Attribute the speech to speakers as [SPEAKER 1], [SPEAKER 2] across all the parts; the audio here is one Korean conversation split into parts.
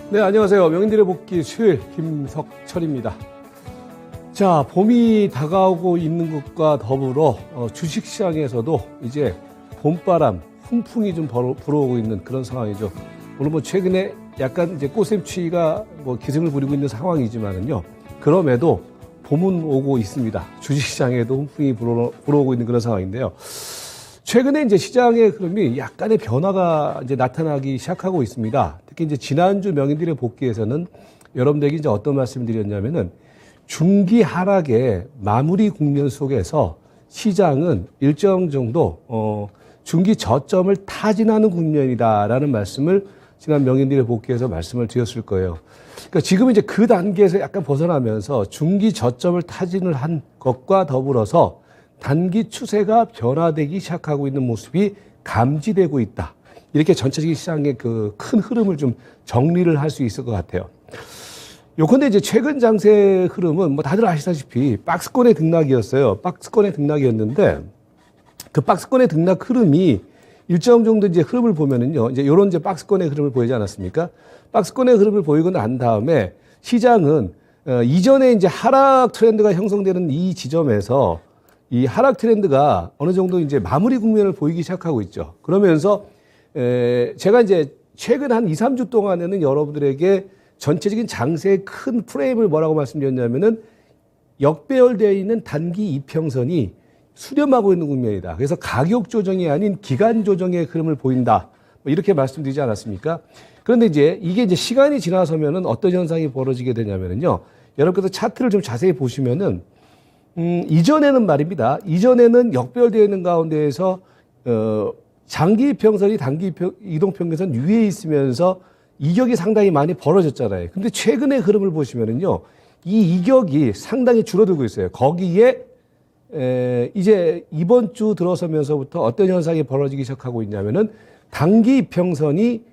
[SPEAKER 1] 네, 안녕하세요. 명인들의 복귀 수요일 김석철입니다. 자, 봄이 다가오고 있는 것과 더불어 주식시장에서도 이제 봄바람, 훈풍이 좀 불어오고 있는 그런 상황이죠. 물론 뭐 최근에 약간 이제 꽃샘추위가 뭐 기승을 부리고 있는 상황이지만은요. 그럼에도 봄은 오고 있습니다. 주식시장에도 훈풍이 불어오고 있는 그런 상황인데요. 최근에 이제 시장의 흐름이 약간의 변화가 이제 나타나기 시작하고 있습니다. 특히 이제 지난주 명인들의 복귀에서는 여러분들에게 이제 어떤 말씀을 드렸냐면은 중기 하락의 마무리 국면 속에서 시장은 일정 정도 중기 저점을 타진하는 국면이다라는 말씀을 지난 명인들의 복귀에서 말씀을 드렸을 거예요. 그러니까 지금 이제 그 단계에서 약간 벗어나면서 중기 저점을 타진을 한 것과 더불어서 단기 추세가 변화되기 시작하고 있는 모습이 감지되고 있다. 이렇게 전체적인 시장의 그 큰 흐름을 좀 정리를 할 수 있을 것 같아요. 요컨대 이제 최근 장세 흐름은 뭐 다들 아시다시피 박스권의 등락이었어요. 박스권의 등락이었는데 그 박스권의 등락 흐름이 일정 정도 이제 흐름을 보면은요. 이제 요런 이제 박스권의 흐름을 보이지 않았습니까? 박스권의 흐름을 보이고 난 다음에 시장은 이전에 이제 하락 트렌드가 형성되는 이 지점에서 이 하락 트렌드가 어느 정도 이제 마무리 국면을 보이기 시작하고 있죠. 그러면서 제가 이제 최근 한 2, 3주 동안에는 여러분들에게 전체적인 장세의 큰 프레임을 뭐라고 말씀드렸냐면은 역배열되어 있는 단기 이평선이 수렴하고 있는 국면이다. 그래서 가격 조정이 아닌 기간 조정의 흐름을 보인다. 뭐 이렇게 말씀드리지 않았습니까? 그런데 이제 이게 이제 시간이 지나서면은 어떤 현상이 벌어지게 되냐면은요. 여러분께서 차트를 좀 자세히 보시면은 이전에는 말입니다. 이전에는 역배열되어 있는 가운데에서 장기 이평선이 단기 이동평균선 위에 있으면서 이격이 상당히 많이 벌어졌잖아요. 근데 최근의 흐름을 보시면은요, 이 이격이 상당히 줄어들고 있어요. 거기에 이제 이번 주 들어서면서부터 어떤 현상이 벌어지기 시작하고 있냐면은 단기 이평선이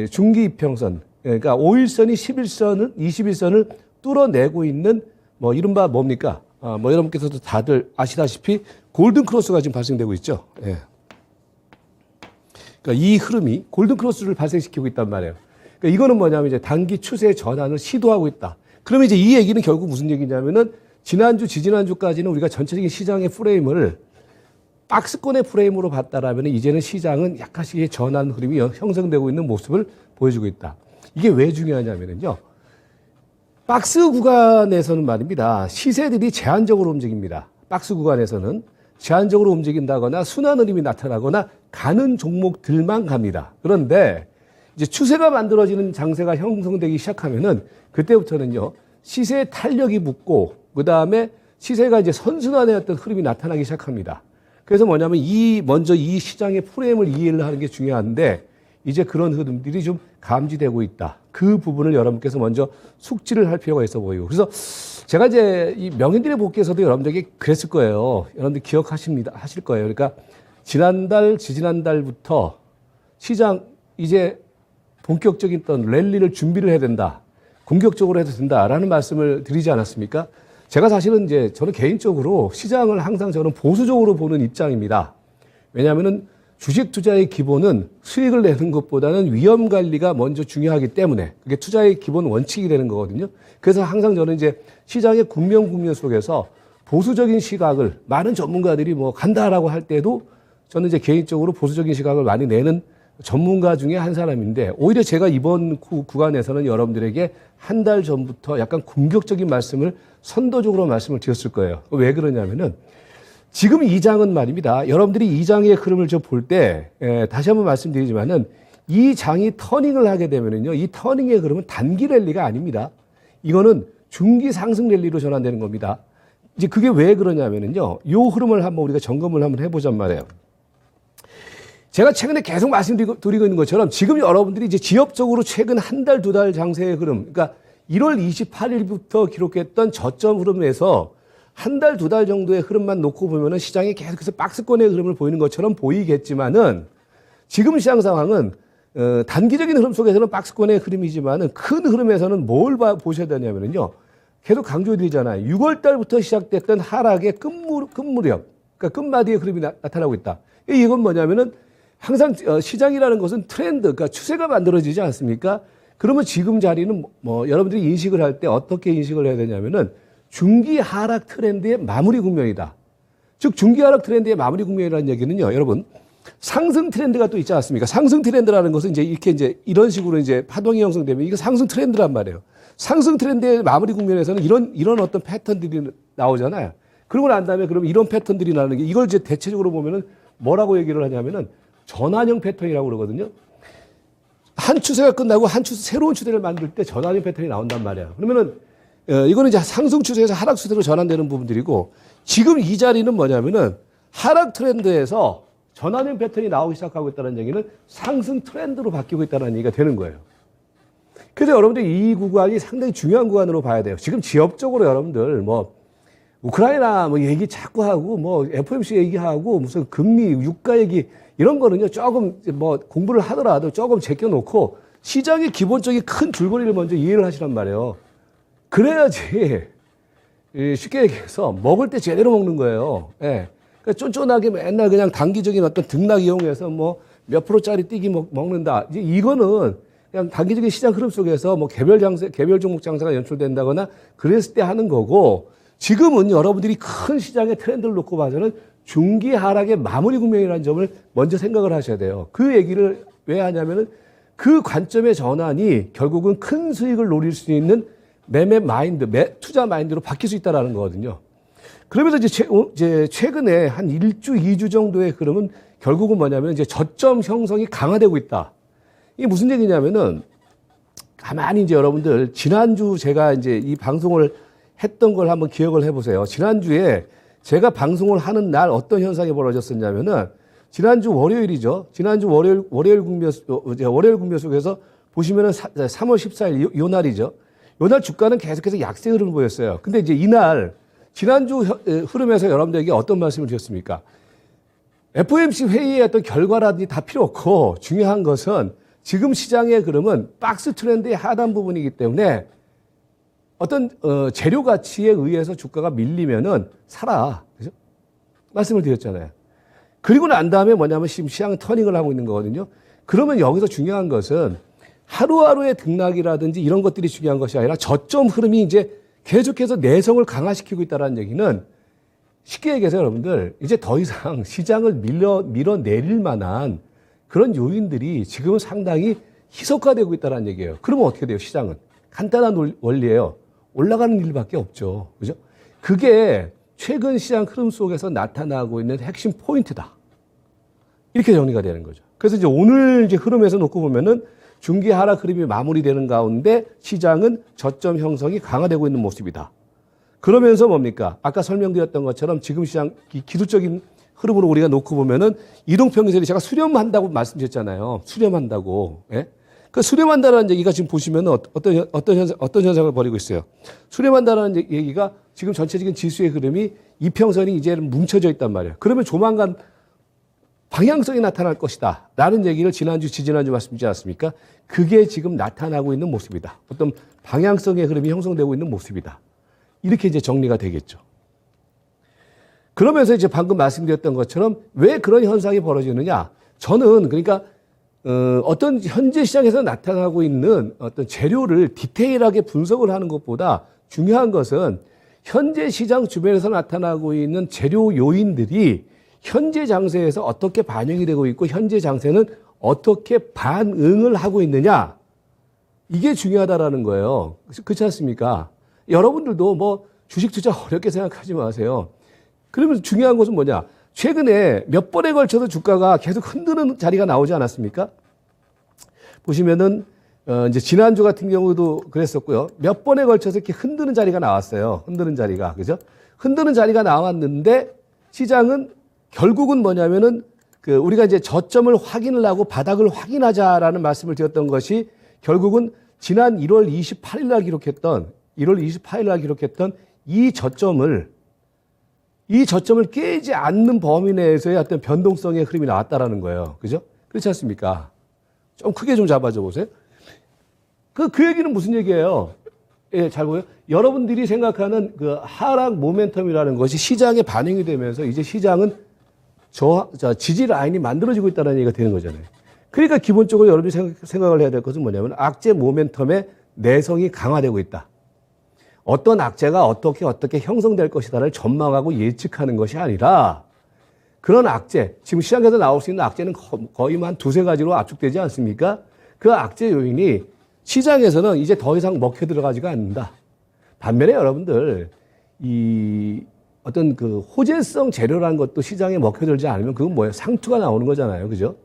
[SPEAKER 1] 중기 이평선, 그러니까 5일선이 11선을 21선을 뚫어내고 있는 뭐 이른바 뭡니까? 뭐 여러분께서도 다들 아시다시피 골든 크로스가 지금 발생되고 있죠. 예. 그러니까 이 흐름이 골든 크로스를 발생시키고 있단 말이에요. 그러니까 이거는 뭐냐면 이제 단기 추세 전환을 시도하고 있다. 그러면 이제 이 얘기는 결국 무슨 얘기냐면은 지난주, 지지난주까지는 우리가 전체적인 시장의 프레임을 박스권의 프레임으로 봤다라면 이제는 시장은 약간씩의 전환 흐름이 형성되고 있는 모습을 보여주고 있다. 이게 왜 중요하냐면요. 박스 구간에서는 말입니다. 시세들이 제한적으로 움직입니다. 박스 구간에서는 제한적으로 움직인다거나 순환 흐름이 나타나거나 가는 종목들만 갑니다. 그런데 이제 추세가 만들어지는 장세가 형성되기 시작하면은 그때부터는요. 시세의 탄력이 붙고 그다음에 시세가 이제 선순환의 어떤 흐름이 나타나기 시작합니다. 그래서 뭐냐면 먼저 이 시장의 프레임을 이해를 하는 게 중요한데 이제 그런 흐름들이 좀 감지되고 있다. 그 부분을 여러분께서 먼저 숙지를 할 필요가 있어 보이고. 그래서 제가 이제 이 명인들의 복귀에서도 여러분들에게 그랬을 거예요. 여러분들 하실 거예요. 그러니까 지난달, 지지난달부터 시장 이제 본격적인 어떤 랠리를 준비를 해야 된다. 공격적으로 해도 된다라는 말씀을 드리지 않았습니까? 제가 사실은 이제 저는 개인적으로 시장을 항상 저는 보수적으로 보는 입장입니다. 왜냐하면은 주식 투자의 기본은 수익을 내는 것보다는 위험 관리가 먼저 중요하기 때문에 그게 투자의 기본 원칙이 되는 거거든요. 그래서 항상 저는 이제 시장의 국면 속에서 보수적인 시각을 많은 전문가들이 뭐 간다라고 할 때도 저는 이제 개인적으로 보수적인 시각을 많이 내는 전문가 중에 한 사람인데 오히려 제가 이번 구간에서는 여러분들에게 한 달 전부터 약간 공격적인 말씀을 선도적으로 말씀을 드렸을 거예요. 왜 그러냐면은 지금 이 장은 말입니다. 여러분들이 이 장의 흐름을 좀 볼 때 다시 한번 말씀드리지만은 이 장이 터닝을 하게 되면은요. 이 터닝의 흐름은 단기 랠리가 아닙니다. 이거는 중기 상승 랠리로 전환되는 겁니다. 이제 그게 왜 그러냐면은요. 이 흐름을 한번 우리가 점검을 한번 해보잔 말이에요. 제가 최근에 계속 말씀드리고 있는 것처럼 지금 여러분들이 이제 지역적으로 최근 한 달, 두 달 장세의 흐름, 그러니까 1월 28일부터 기록했던 저점 흐름에서 한 달, 두 달 정도의 흐름만 놓고 보면은 시장이 계속해서 박스권의 흐름을 보이는 것처럼 보이겠지만은 지금 시장 상황은 단기적인 흐름 속에서는 박스권의 흐름이지만은 큰 흐름에서는 뭘 보셔야 되냐면요. 계속 강조드리잖아요. 6월 달부터 시작됐던 하락의 끝무렵, 그러니까 끝마디의 흐름이 나타나고 있다. 이건 뭐냐면은 항상 시장이라는 것은 트렌드, 그러니까 추세가 만들어지지 않습니까? 그러면 지금 자리는 뭐 여러분들이 인식을 할 때 어떻게 인식을 해야 되냐면은 중기 하락 트렌드의 마무리 국면이다. 즉 중기 하락 트렌드의 마무리 국면이라는 얘기는요, 여러분 상승 트렌드가 또 있지 않습니까? 상승 트렌드라는 것은 이제 이렇게 이제 이런 식으로 이제 파동이 형성되면 이거 상승 트렌드란 말이에요. 상승 트렌드의 마무리 국면에서는 이런 어떤 패턴들이 나오잖아요. 그러고 난 다음에 그럼 이런 패턴들이 나는 게 이걸 이제 대체적으로 보면은 뭐라고 얘기를 하냐면은 전환형 패턴이라고 그러거든요. 한 추세가 끝나고 한 추세, 새로운 추세를 만들 때 전환형 패턴이 나온단 말이야. 그러면은, 이거는 이제 상승 추세에서 하락 추세로 전환되는 부분들이고, 지금 이 자리는 뭐냐면은 하락 트렌드에서 전환형 패턴이 나오기 시작하고 있다는 얘기는 상승 트렌드로 바뀌고 있다는 얘기가 되는 거예요. 그래서 여러분들 이 구간이 상당히 중요한 구간으로 봐야 돼요. 지금 지역적으로 여러분들 뭐, 우크라이나 뭐 얘기 자꾸 하고 뭐 FOMC 얘기하고 무슨 금리, 유가 얘기 이런 거는요, 조금 뭐 공부를 하더라도 조금 제껴놓고 시장의 기본적인 큰 줄거리를 먼저 이해를 하시란 말이에요. 그래야지 쉽게 얘기해서 먹을 때 제대로 먹는 거예요. 예. 그러니까 쫀쫀하게 맨날 그냥 단기적인 어떤 등락 이용해서 뭐 몇 프로짜리 뛰기 먹는다. 이제 이거는 그냥 단기적인 시장 흐름 속에서 뭐 개별 종목 장세가 연출된다거나 그랬을 때 하는 거고, 지금은 여러분들이 큰 시장의 트렌드를 놓고 봐서는 중기 하락의 마무리 국면이라는 점을 먼저 생각을 하셔야 돼요. 그 얘기를 왜 하냐면은 그 관점의 전환이 결국은 큰 수익을 노릴 수 있는 매매 마인드, 투자 마인드로 바뀔 수 있다는 거거든요. 그러면서 이제 최근에 한 1주, 2주 정도의 흐름은 결국은 뭐냐면 이제 저점 형성이 강화되고 있다. 이게 무슨 얘기냐면은 가만히 이제 여러분들 지난주 제가 이제 이 방송을 했던 걸 한번 기억을 해보세요. 지난주에 제가 방송을 하는 날 어떤 현상이 벌어졌었냐면은 지난주 월요일이죠. 지난주 월요일 국면 속에서 보시면은 3월 14일 요 날이죠. 요 날 주가는 계속해서 약세 흐름을 보였어요. 근데 이제 이날 지난주 흐름에서 여러분들에게 어떤 말씀을 드렸습니까? FOMC 회의의 어떤 결과라든지 다 필요 없고 중요한 것은 지금 시장의 흐름은 박스 트렌드의 하단 부분이기 때문에 어떤 재료 가치에 의해서 주가가 밀리면은 사라. 그죠? 말씀을 드렸잖아요. 그리고 난 다음에 뭐냐면 지금 시장은 터닝을 하고 있는 거거든요. 그러면 여기서 중요한 것은 하루하루의 등락이라든지 이런 것들이 중요한 것이 아니라 저점 흐름이 이제 계속해서 내성을 강화시키고 있다는 얘기는 쉽게 얘기해서 여러분들 이제 더 이상 시장을 밀어내릴 만한 그런 요인들이 지금은 상당히 희석화되고 있다는 얘기예요. 그러면 어떻게 돼요? 시장은 간단한 원리예요. 올라가는 일밖에 없죠. 그죠? 그게 최근 시장 흐름 속에서 나타나고 있는 핵심 포인트다. 이렇게 정리가 되는 거죠. 그래서 이제 오늘 이제 흐름에서 놓고 보면은 중기 하락 흐름이 마무리되는 가운데 시장은 저점 형성이 강화되고 있는 모습이다. 그러면서 뭡니까? 아까 설명드렸던 것처럼 지금 시장 기술적인 흐름으로 우리가 놓고 보면은 이동평균선이 제가 수렴한다고 말씀드렸잖아요. 수렴한다고. 예? 그 수렴한다라는 얘기가 지금 보시면 어떤 현상을 벌이고 있어요. 수렴한다라는 얘기가 지금 전체적인 지수의 흐름이 이평선이 이제는 뭉쳐져 있단 말이에요. 그러면 조만간 방향성이 나타날 것이다. 라는 얘기를 지난주 말씀드리지 않았습니까? 그게 지금 나타나고 있는 모습이다. 어떤 방향성의 흐름이 형성되고 있는 모습이다. 이렇게 이제 정리가 되겠죠. 그러면서 이제 방금 말씀드렸던 것처럼 왜 그런 현상이 벌어지느냐? 저는 그러니까 어떤 현재 시장에서 나타나고 있는 어떤 재료를 디테일하게 분석을 하는 것보다 중요한 것은 현재 시장 주변에서 나타나고 있는 재료 요인들이 현재 장세에서 어떻게 반영이 되고 있고 현재 장세는 어떻게 반응을 하고 있느냐. 이게 중요하다라는 거예요. 그렇지 않습니까? 여러분들도 뭐 주식 투자 어렵게 생각하지 마세요. 그러면 중요한 것은 뭐냐? 최근에 몇 번에 걸쳐서 주가가 계속 흔드는 자리가 나오지 않았습니까? 보시면은 이제 지난주 같은 경우도 그랬었고요. 몇 번에 걸쳐서 이렇게 흔드는 자리가 나왔어요. 흔드는 자리가. 그죠? 흔드는 자리가 나왔는데 시장은 결국은 뭐냐면은 우리가 이제 저점을 확인을 하고 바닥을 확인하자라는 말씀을 드렸던 것이 결국은 지난 1월 28일 날 기록했던 이 저점을 깨지 않는 범위 내에서의 어떤 변동성의 흐름이 나왔다라는 거예요. 그죠? 그렇지 않습니까? 좀 크게 좀 잡아줘 보세요. 그 얘기는 무슨 얘기예요? 예, 잘 보여요? 여러분들이 생각하는 그 하락 모멘텀이라는 것이 시장에 반영이 되면서 이제 시장은 지지 라인이 만들어지고 있다는 얘기가 되는 거잖아요. 그러니까 기본적으로 여러분이 생각을 해야 될 것은 뭐냐면 악재 모멘텀의 내성이 강화되고 있다. 어떤 악재가 어떻게 형성될 것이다를 전망하고 예측하는 것이 아니라 그런 악재, 지금 시장에서 나올 수 있는 악재는 거의 한 두세 가지로 압축되지 않습니까? 그 악재 요인이 시장에서는 이제 더 이상 먹혀 들어가지가 않는다. 반면에 여러분들 이 어떤 그 호재성 재료라는 것도 시장에 먹혀들지 않으면 그건 뭐예요? 상투가 나오는 거잖아요. 그죠?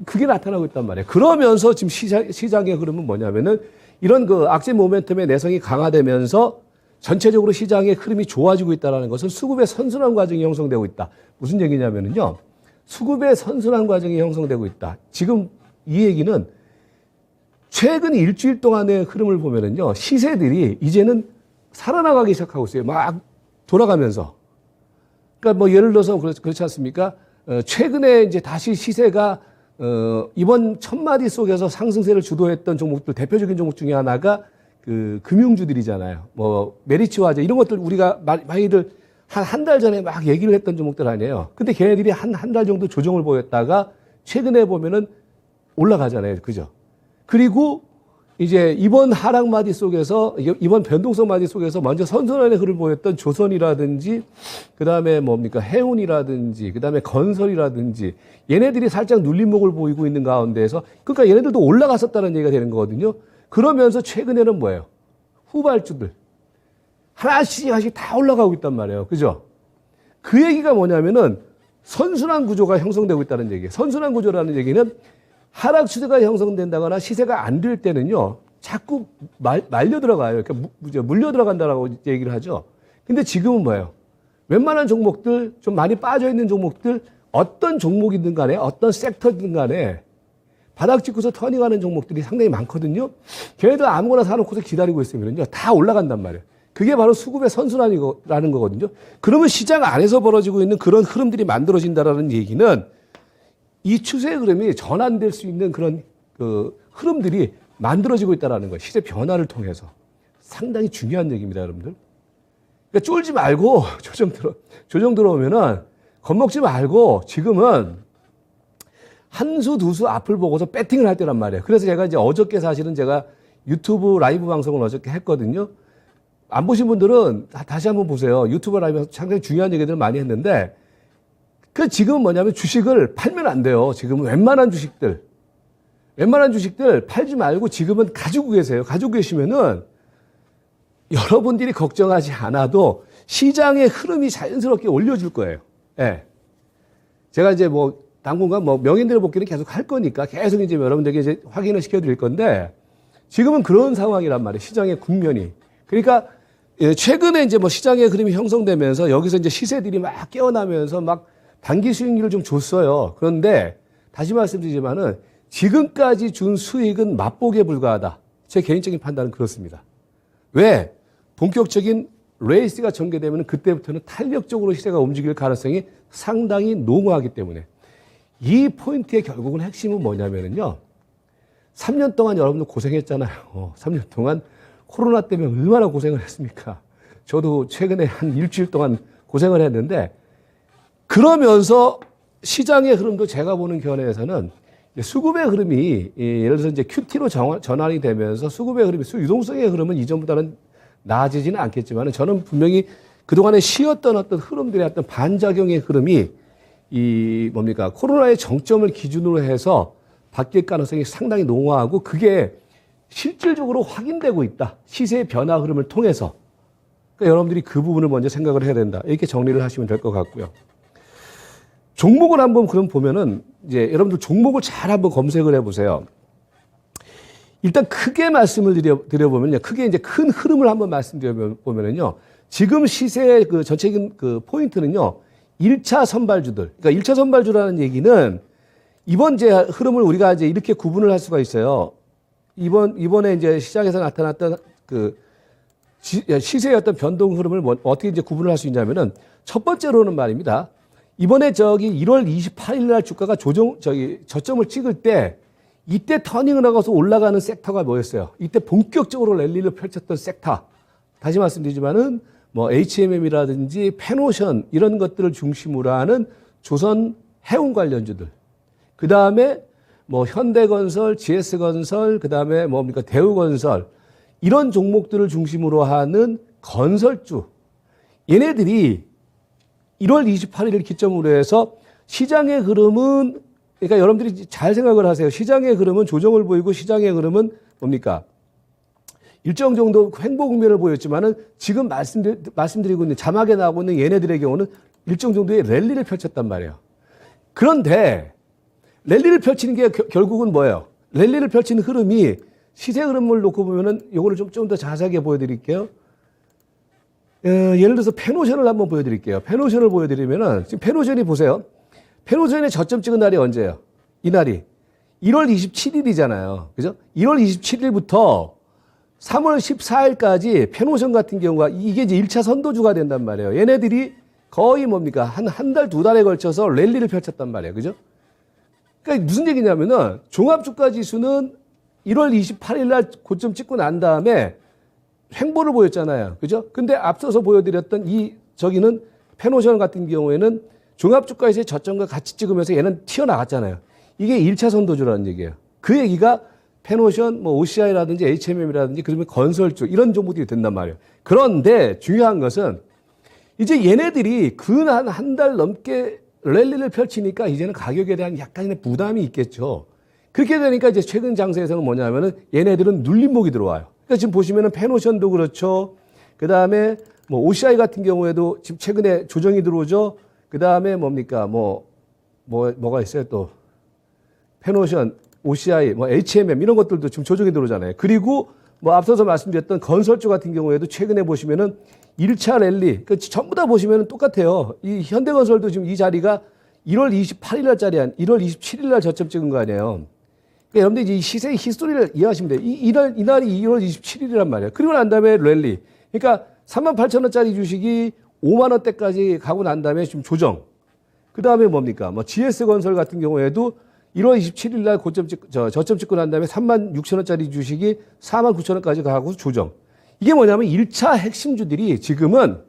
[SPEAKER 1] 그게 나타나고 있단 말이에요. 그러면서 지금 시장의 흐름은 뭐냐면은 이런 그 악재 모멘텀의 내성이 강화되면서 전체적으로 시장의 흐름이 좋아지고 있다는 것은 수급의 선순환 과정이 형성되고 있다. 무슨 얘기냐면요. 수급의 선순환 과정이 형성되고 있다. 지금 이 얘기는 최근 일주일 동안의 흐름을 보면은요. 시세들이 이제는 살아나가기 시작하고 있어요. 막 돌아가면서. 그러니까 뭐 예를 들어서 그렇지 않습니까? 최근에 이제 다시 시세가 이번 첫 마디 속에서 상승세를 주도했던 종목들 대표적인 종목 중에 하나가 그 금융주들이잖아요. 뭐 메리츠 화재 이런 것들 우리가 많이들 한 달 전에 막 얘기를 했던 종목들 아니에요. 근데 걔네들이 한 달 정도 조정을 보였다가 최근에 보면은 올라가잖아요. 그죠? 그리고 이제 이번 하락 마디 속에서 이번 변동성 마디 속에서 먼저 선순환의 흐름을 보였던 조선이라든지 그다음에 뭡니까 해운이라든지 그다음에 건설이라든지 얘네들이 살짝 눌림목을 보이고 있는 가운데에서 그러니까 얘네들도 올라갔었다는 얘기가 되는 거거든요. 그러면서 최근에는 뭐예요? 후발주들 하나씩 다 올라가고 있단 말이에요. 그죠? 그 얘기가 뭐냐면은 선순환 구조가 형성되고 있다는 얘기예요. 선순환 구조라는 얘기는 하락 추세가 형성된다거나 시세가 안 될 때는요, 자꾸 말려 들어가요. 그러니까 물려 들어간다라고 얘기를 하죠. 근데 지금은 뭐예요? 웬만한 종목들, 좀 많이 빠져 있는 종목들, 어떤 종목이든 간에, 어떤 섹터든 간에 바닥 찍고서 터닝하는 종목들이 상당히 많거든요. 걔네들 아무거나 사놓고서 기다리고 있으면요, 다 올라간단 말이에요. 그게 바로 수급의 선순환이라는 거거든요. 그러면 시장 안에서 벌어지고 있는 그런 흐름들이 만들어진다라는 얘기는 이 추세의 흐름이 전환될 수 있는 그런 그 흐름들이 만들어지고 있다는 거예요. 시세 변화를 통해서. 상당히 중요한 얘기입니다, 여러분들. 그러니까 쫄지 말고 조정 들어오면은 겁먹지 말고 지금은 한 수, 두 수 앞을 보고서 배팅을 할 때란 말이에요. 그래서 제가 이제 어저께 사실은 제가 유튜브 라이브 방송을 어저께 했거든요. 안 보신 분들은 다시 한번 보세요. 유튜브 라이브에서 상당히 중요한 얘기들을 많이 했는데 그 지금은 뭐냐면 주식을 팔면 안 돼요. 지금 웬만한 주식들 팔지 말고 지금은 가지고 계세요. 가지고 계시면은 여러분들이 걱정하지 않아도 시장의 흐름이 자연스럽게 올려줄 거예요. 예. 제가 이제 뭐 당분간 뭐 명인들의 복귀는 계속 할 거니까 계속 이제 여러분들에게 이제 확인을 시켜드릴 건데 지금은 그런 상황이란 말이에요. 시장의 국면이. 그러니까 최근에 이제 뭐 시장의 흐름이 형성되면서 여기서 이제 시세들이 막 깨어나면서 막 단기 수익률을 좀 줬어요. 그런데 다시 말씀드리지만은 지금까지 준 수익은 맛보기에 불과하다. 제 개인적인 판단은 그렇습니다. 왜? 본격적인 레이스가 전개되면 그때부터는 탄력적으로 시세가 움직일 가능성이 상당히 농후하기 때문에 이 포인트의 결국은 핵심은 뭐냐면요. 3년 동안 여러분들 고생했잖아요. 3년 동안 코로나 때문에 얼마나 고생을 했습니까? 저도 최근에 한 일주일 동안 고생을 했는데 그러면서 시장의 흐름도 제가 보는 견해에서는 수급의 흐름이 예를 들어서 이제 QT로 전환이 되면서 수급의 흐름이 유동성의 흐름은 이전보다는 나아지지는 않겠지만 저는 분명히 그동안에 쉬었던 어떤 흐름들의 어떤 반작용의 흐름이 이 뭡니까 코로나의 정점을 기준으로 해서 바뀔 가능성이 상당히 농후하고 그게 실질적으로 확인되고 있다. 시세의 변화 흐름을 통해서. 그러니까 여러분들이 그 부분을 먼저 생각을 해야 된다. 이렇게 정리를 하시면 될 것 같고요. 종목을 한번 그럼 보면은 이제 여러분들 종목을 잘 한번 검색을 해보세요. 일단 크게 말씀을 드려보면요. 크게 이제 큰 흐름을 한번 말씀드려보면은요. 지금 시세의 그 전체적인 그 포인트는요. 1차 선발주들. 그러니까 1차 선발주라는 얘기는 이번 이제 흐름을 우리가 이제 이렇게 구분을 할 수가 있어요. 이번에 이제 시장에서 나타났던 그 시세의 어떤 변동 흐름을 어떻게 이제 구분을 할 수 있냐면은 첫 번째로는 말입니다. 이번에 1월 28일 날 주가가 저점을 찍을 때 이때 터닝을 하고서 올라가는 섹터가 뭐였어요? 이때 본격적으로 랠리를 펼쳤던 섹터. 다시 말씀드리지만은 뭐 HMM이라든지 페노션 이런 것들을 중심으로 하는 조선 해운 관련주들. 그 다음에 뭐 현대건설, GS건설, 그다음에 뭡니까 대우건설 이런 종목들을 중심으로 하는 건설주 얘네들이 1월 28일을 기점으로 해서 시장의 흐름은 그러니까 여러분들이 잘 생각을 하세요. 시장의 흐름은 조정을 보이고 시장의 흐름은 뭡니까? 일정 정도 횡보 국면을 보였지만은 지금 말씀드리고 있는 자막에 나오고 있는 얘네들의 경우는 일정 정도의 랠리를 펼쳤단 말이에요. 그런데 랠리를 펼치는 게 결국은 뭐예요? 랠리를 펼치는 흐름이 시세 흐름을 놓고 보면은 요거를 좀 더 자세하게 보여드릴게요. 예를 들어서 페노션을 한번 보여드릴게요. 페노션을 보여드리면은 지금 페노션이 보세요. 페노션의 저점 찍은 날이 언제예요? 이 날이 1월 27일이잖아요. 그죠? 1월 27일부터 3월 14일까지 페노션 같은 경우가 이게 이제 1차 선도주가 된단 말이에요. 얘네들이 거의 뭡니까? 한 달, 두 달에 걸쳐서 랠리를 펼쳤단 말이에요. 그죠? 그러니까 무슨 얘기냐면은 종합주가 지수는 1월 28일 날 고점 찍고 난 다음에 횡보를 보였잖아요. 그죠? 근데 앞서서 보여드렸던 저기는 페노션 같은 경우에는 종합주가에서의 저점과 같이 찍으면서 얘는 튀어나갔잖아요. 이게 1차 선도주라는 얘기예요. 그 얘기가 페노션, 뭐 OCI라든지 HMM이라든지 그러면 건설주 이런 종목들이 된단 말이에요. 그런데 중요한 것은 이제 얘네들이 근 한 달 넘게 랠리를 펼치니까 이제는 가격에 대한 약간의 부담이 있겠죠. 그렇게 되니까 이제 최근 장세에서는 뭐냐면은 얘네들은 눌림목이 들어와요. 그러니까 지금 보시면은 페노션도 그렇죠. 그 다음에 뭐 OCI 같은 경우에도 지금 최근에 조정이 들어오죠. 그 다음에 뭡니까? 뭐가 있어요 또. 페노션, OCI, 뭐 HMM 이런 것들도 지금 조정이 들어오잖아요. 그리고 뭐 앞서서 말씀드렸던 건설주 같은 경우에도 최근에 보시면은 1차 랠리, 전부 다 보시면은 똑같아요. 이 현대건설도 지금 이 자리가 1월 28일 날짜리 1월 27일 날 저점 찍은 거 아니에요. 그러니까 여러분들이 이 시세의 히스토리를 이해하시면 돼요. 이날이 2월 27일이란 말이에요. 그리고 난 다음에 랠리. 그러니까 38,000원짜리 주식이 5만 원대까지 가고 난 다음에 지금 조정. 그 다음에 뭡니까? 뭐 GS건설 같은 경우에도 1월 27일 날 저점 찍고 난 다음에 36,000원짜리 주식이 49,000원까지 가고 조정. 이게 뭐냐면 1차 핵심주들이 지금은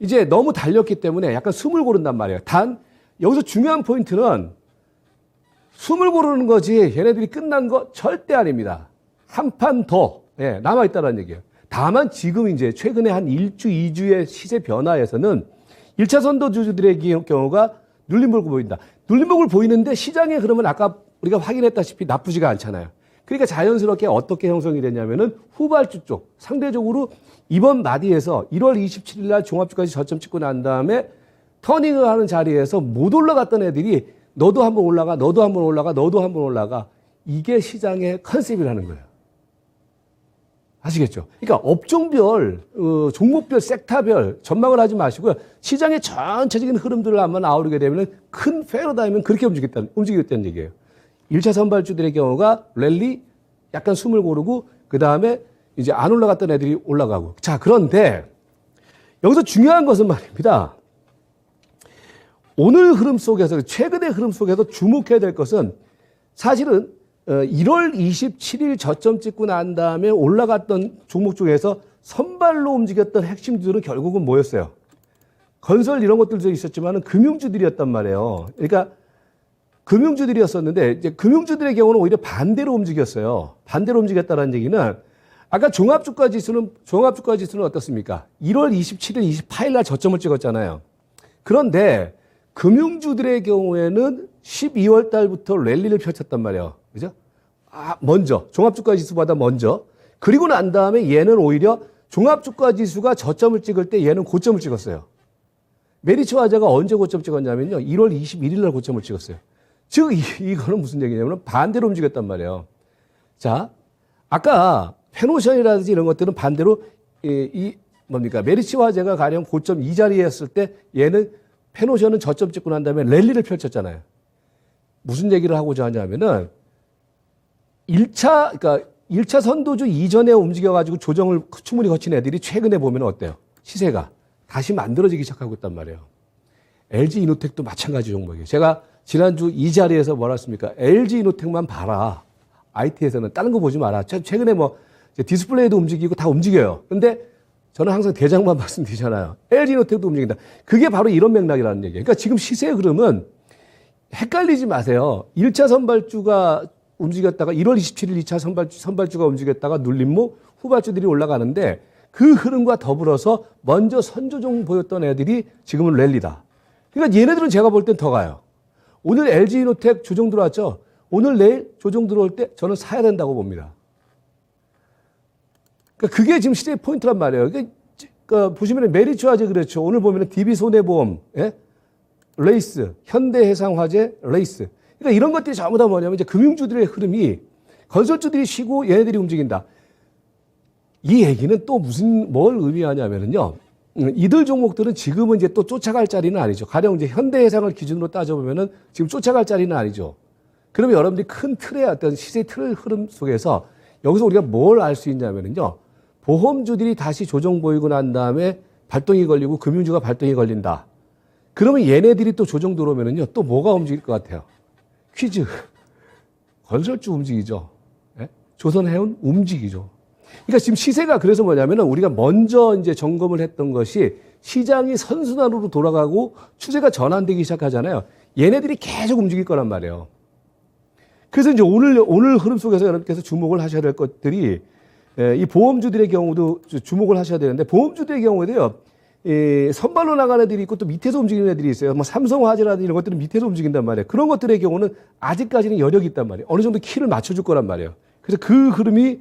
[SPEAKER 1] 이제 너무 달렸기 때문에 약간 숨을 고른단 말이에요. 단 여기서 중요한 포인트는 숨을 고르는 거지 얘네들이 끝난 거 절대 아닙니다. 한 판 더 남아있다는 얘기예요. 다만 지금 이제 최근에 한 1주, 2주의 시세 변화에서는 1차 선도주들의 경우가 눌림목을 보인다. 눌림목을 보이는데 시장의 흐름은 아까 우리가 확인했다시피 나쁘지가 않잖아요. 그러니까 자연스럽게 어떻게 형성이 되냐면은 후발주 쪽 상대적으로 이번 마디에서 1월 27일 날 종합주까지 저점 찍고 난 다음에 터닝을 하는 자리에서 못 올라갔던 애들이 너도 한번 올라가, 너도 한번 올라가, 너도 한번 올라가. 이게 시장의 컨셉이라는 거예요. 아시겠죠? 그러니까 업종별, 종목별, 섹터별 전망을 하지 마시고요. 시장의 전체적인 흐름들을 한번 아우르게 되면 큰 패러다임은 그렇게 움직이겠다는 얘기예요. 1차 선발주들의 경우가 랠리, 약간 숨을 고르고 그 다음에 이제 안 올라갔던 애들이 올라가고. 자, 그런데 여기서 중요한 것은 말입니다. 오늘 흐름 속에서, 최근의 흐름 속에서 주목해야 될 것은 사실은 1월 27일 저점 찍고 난 다음에 올라갔던 종목 중에서 선발로 움직였던 핵심주들은 결국은 뭐였어요? 건설 이런 것들도 있었지만 금융주들이었단 말이에요. 그러니까 금융주들이었었는데 이제 금융주들의 경우는 오히려 반대로 움직였어요. 반대로 움직였다는 얘기는 아까 종합주가 지수는 어떻습니까? 1월 27일, 28일 날 저점을 찍었잖아요. 그런데 금융주들의 경우에는 12월 달부터 랠리를 펼쳤단 말이에요. 그죠? 먼저. 종합주가 지수보다 먼저. 그리고 난 다음에 얘는 오히려 종합주가 지수가 저점을 찍을 때 얘는 고점을 찍었어요. 메리츠 화재가 언제 고점 찍었냐면요. 1월 21일 날 고점을 찍었어요. 즉, 이거는 무슨 얘기냐면 반대로 움직였단 말이에요. 자, 아까 페노션이라든지 이런 것들은 반대로 메리츠 화재가 가령 고점 이 자리였을 때 얘는 페노션은 저점 찍고 난 다음에 랠리를 펼쳤잖아요. 무슨 얘기를 하고자 하냐면은 1차 선도주 이전에 움직여가지고 조정을 충분히 거친 애들이 최근에 보면 어때요? 시세가 다시 만들어지기 시작하고 있단 말이에요. LG 이노텍도 마찬가지 종목이에요. 제가 지난주 이 자리에서 뭐라 했습니까? LG 이노텍만 봐라. IT에서는 다른 거 보지 마라. 최근에 뭐 디스플레이도 움직이고 다 움직여요. 근데 저는 항상 대장만 말씀드리잖아요. LG 이노텍도 움직인다. 그게 바로 이런 맥락이라는 얘기예요. 그러니까 지금 시세 흐름은 헷갈리지 마세요. 1차 선발주가 움직였다가 1월 27일 2차 선발주가 움직였다가 눌림목 후발주들이 올라가는데 그 흐름과 더불어서 먼저 선조종 보였던 애들이 지금은 랠리다. 그러니까 얘네들은 제가 볼 땐 더 가요. 오늘 LG이노텍 조정 들어왔죠. 오늘 내일 조정 들어올 때 저는 사야 된다고 봅니다. 그러니까 그게 지금 시대의 포인트란 말이에요. 그러니까 보시면 메리츠화재 그렇죠. 오늘 보면 DB손해보험, 예? 레이스, 현대해상화재, 레이스. 그러니까 이런 것들이 전부 다 뭐냐면 이제 금융주들의 흐름이 건설주들이 쉬고 얘네들이 움직인다. 이 얘기는 또 뭘 의미하냐면요. 이들 종목들은 지금은 이제 또 쫓아갈 자리는 아니죠. 가령 이제 현대해상을 기준으로 따져보면은 지금 쫓아갈 자리는 아니죠. 그러면 여러분들이 큰 틀의 어떤 시세 틀 흐름 속에서 여기서 우리가 뭘 알 수 있냐면요. 보험주들이 다시 조정 보이고 난 다음에 발동이 걸리고 금융주가 발동이 걸린다. 그러면 얘네들이 또 조정 들어오면은요. 또 뭐가 움직일 것 같아요? 퀴즈. 건설주 움직이죠. 예? 조선해운 움직이죠. 그러니까 지금 시세가 그래서 뭐냐면은 우리가 먼저 이제 점검을 했던 것이 시장이 선순환으로 돌아가고 추세가 전환되기 시작하잖아요. 얘네들이 계속 움직일 거란 말이에요. 그래서 이제 오늘 흐름 속에서 여러분께서 주목을 하셔야 될 것들이 이 보험주들의 경우도 주목을 하셔야 되는데 보험주들의 경우에도요. 선발로 나가는 애들이 있고 또 밑에서 움직이는 애들이 있어요. 뭐 삼성화재라든지 이런 것들은 밑에서 움직인단 말이에요. 그런 것들의 경우는 아직까지는 여력이 있단 말이에요. 어느 정도 키를 맞춰줄 거란 말이에요. 그래서 그 흐름이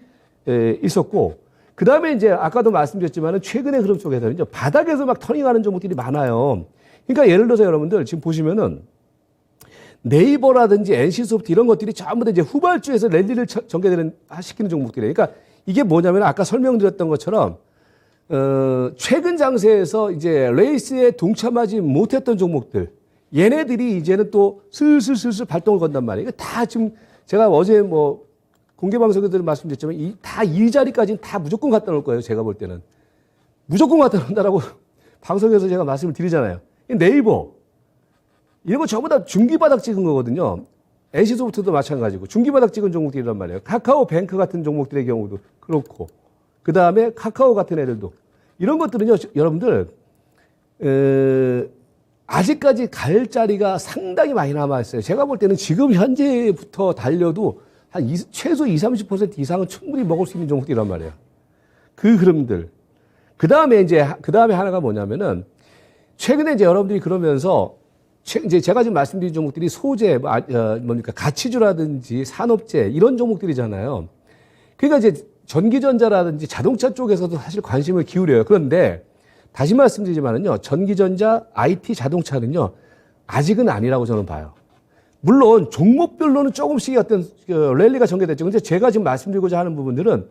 [SPEAKER 1] 있었고 그 다음에 이제 아까도 말씀드렸지만은 최근의 흐름 속에서는요. 바닥에서 막 터닝하는 종목들이 많아요. 그러니까 예를 들어서 여러분들 지금 보시면은 네이버라든지 NC소프트 이런 것들이 전부 다 이제 후발주에서 랠리를 시키는 종목들이에요. 그러니까 이게 뭐냐면 아까 설명드렸던 것처럼 최근 장세에서 이제 레이스에 동참하지 못했던 종목들 얘네들이 이제는 또 슬슬 발동을 건단 말이에요. 이거 다 지금 제가 어제 뭐 공개 방송에서 말씀드렸지만 다 이 자리까지는 다 무조건 갖다 놓을 거예요. 제가 볼 때는 무조건 갖다 놓는다라고 방송에서 제가 말씀을 드리잖아요. 네이버 이런 거 전부 다 중기바닥 찍은 거거든요. NC소프트도 마찬가지고 중기바닥 찍은 종목들이란 말이에요. 카카오뱅크 같은 종목들의 경우도 그렇고 그 다음에 카카오 같은 애들도 이런 것들은요. 여러분들 아직까지 갈 자리가 상당히 많이 남아있어요. 제가 볼 때는 지금 현재부터 달려도 한 최소 20-30% 이상은 충분히 먹을 수 있는 종목들이란 말이에요. 그 흐름들. 그 다음에 하나가 뭐냐면은 최근에 이제 여러분들이 그러면서 이제 제가 지금 말씀드린 종목들이 소재, 뭡니까, 가치주라든지 산업재 이런 종목들이잖아요. 그러니까 이제 전기전자라든지 자동차 쪽에서도 사실 관심을 기울여요. 그런데 다시 말씀드리지만은요, 전기전자, IT, 자동차는요, 아직은 아니라고 저는 봐요. 물론 종목별로는 조금씩 어떤 랠리가 전개됐죠. 근데 제가 지금 말씀드리고자 하는 부분들은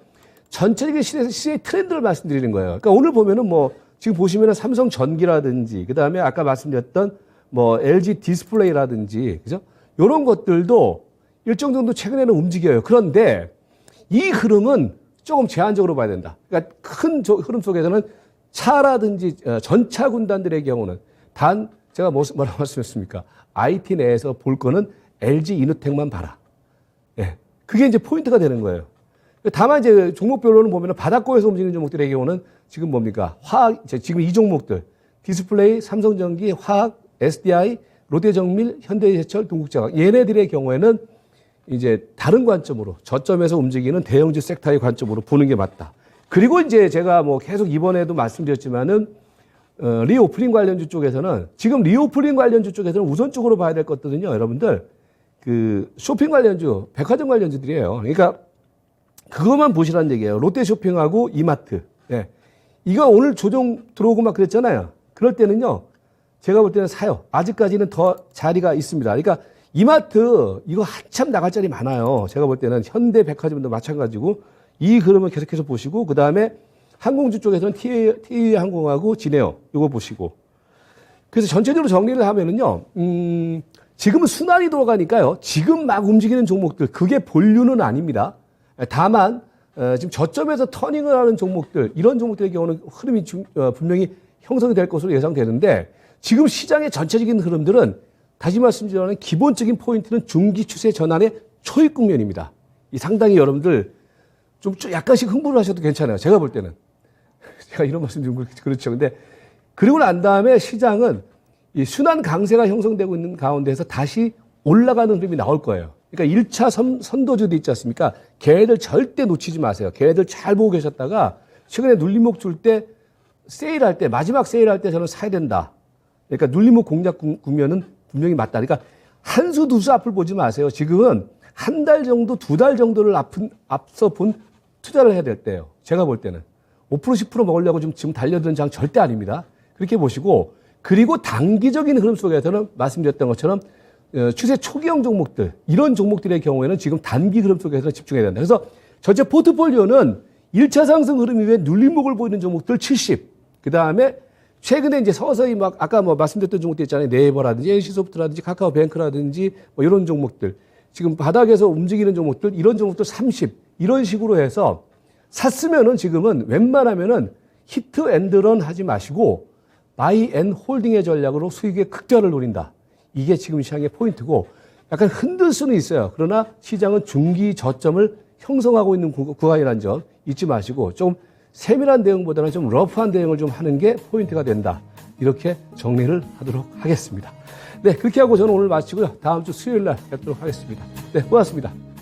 [SPEAKER 1] 전체적인 시세의 트렌드를 말씀드리는 거예요. 그러니까 오늘 보면은 뭐 지금 보시면은 삼성전기라든지 그다음에 아까 말씀드렸던 뭐 LG 디스플레이라든지 그죠? 이런 것들도 일정 정도 최근에는 움직여요. 그런데 이 흐름은 조금 제한적으로 봐야 된다. 그러니까 큰 흐름 속에서는 차라든지 전차 군단들의 경우는 단 제가 뭐라고 말씀했습니까? IT 내에서 볼 거는 LG 이노텍만 봐라. 예. 그게 이제 포인트가 되는 거예요. 다만 이제 종목별로는 보면은 바닥권에서 움직이는 종목들의 경우는 지금 뭡니까? 지금 이 종목들. 디스플레이, 삼성전기, 화학, SDI, 롯데정밀, 현대제철, 동국제약. 얘네들의 경우에는 이제 다른 관점으로 저점에서 움직이는 대형주 섹터의 관점으로 보는 게 맞다. 그리고 이제 제가 뭐 계속 이번에도 말씀드렸지만은 리오프닝 관련주 쪽에서는 지금 리오프닝 관련주 쪽에서는 우선적으로 봐야 될 것들은요, 여러분들 그 쇼핑 관련주, 백화점 관련주들이에요. 그러니까 그것만 보시라는 얘기예요. 롯데쇼핑하고 이마트. 예. 이거 오늘 조정 들어오고 막 그랬잖아요. 그럴 때는요, 제가 볼 때는 사요. 아직까지는 더 자리가 있습니다. 그러니까 이마트 이거 한참 나갈 자리 많아요. 제가 볼 때는 현대백화점도 마찬가지고 이 흐름을 계속해서 보시고 그 다음에 항공주 쪽에서는 TA 항공하고 진에어 이거 보시고 그래서 전체적으로 정리를 하면은요 지금은 순환이 돌아가니까요 지금 막 움직이는 종목들 그게 본류는 아닙니다. 다만 지금 저점에서 터닝을 하는 종목들 이런 종목들의 경우는 흐름이 분명히 형성이 될 것으로 예상되는데 지금 시장의 전체적인 흐름들은 다시 말씀드리면 기본적인 포인트는 중기 추세 전환의 초입 국면입니다. 이 상당히 여러분들 좀 약간씩 흥분을 하셔도 괜찮아요. 제가 볼 때는. 제가 이런 말씀 좀 그렇죠. 근데 그리고 난 다음에 시장은 이 순환 강세가 형성되고 있는 가운데서 다시 올라가는 흐름이 나올 거예요. 그러니까 1차 선도주도 있지 않습니까? 걔네들 절대 놓치지 마세요. 걔네들 잘 보고 계셨다가 최근에 눌림목 줄 때 세일할 때 마지막 세일할 때 저는 사야 된다. 그러니까 눌림목 공략 국면은 분명히 맞다. 그러니까 한 수 두 수 앞을 보지 마세요. 지금은 한 달 정도, 두 달 정도를 앞서 본 투자를 해야 될 때예요. 제가 볼 때는 5% 10% 먹으려고 지금 달려드는 장 절대 아닙니다. 그렇게 보시고 그리고 단기적인 흐름 속에서는 말씀드렸던 것처럼 추세 초기형 종목들 이런 종목들의 경우에는 지금 단기 흐름 속에서 집중해야 된다. 그래서 전체 포트폴리오는 1차 상승 흐름 이후에 눌림목을 보이는 종목들 70. 그다음에 최근에 이제 서서히 막 아까 뭐 말씀드렸던 종목들 있잖아요. 네이버라든지 NC소프트라든지 카카오뱅크라든지 뭐 이런 종목들. 지금 바닥에서 움직이는 종목들 이런 종목들 30. 이런 식으로 해서 샀으면은 지금은 웬만하면은 히트 앤드런 하지 마시고 바이 앤 홀딩의 전략으로 수익의 극대화를 노린다. 이게 지금 시장의 포인트고 약간 흔들 수는 있어요. 그러나 시장은 중기 저점을 형성하고 있는 구간이라는 점 잊지 마시고 좀 세밀한 대응보다는 좀 러프한 대응을 좀 하는 게 포인트가 된다. 이렇게 정리를 하도록 하겠습니다. 네, 그렇게 하고 저는 오늘 마치고요. 다음 주 수요일 날 뵙도록 하겠습니다. 네, 고맙습니다.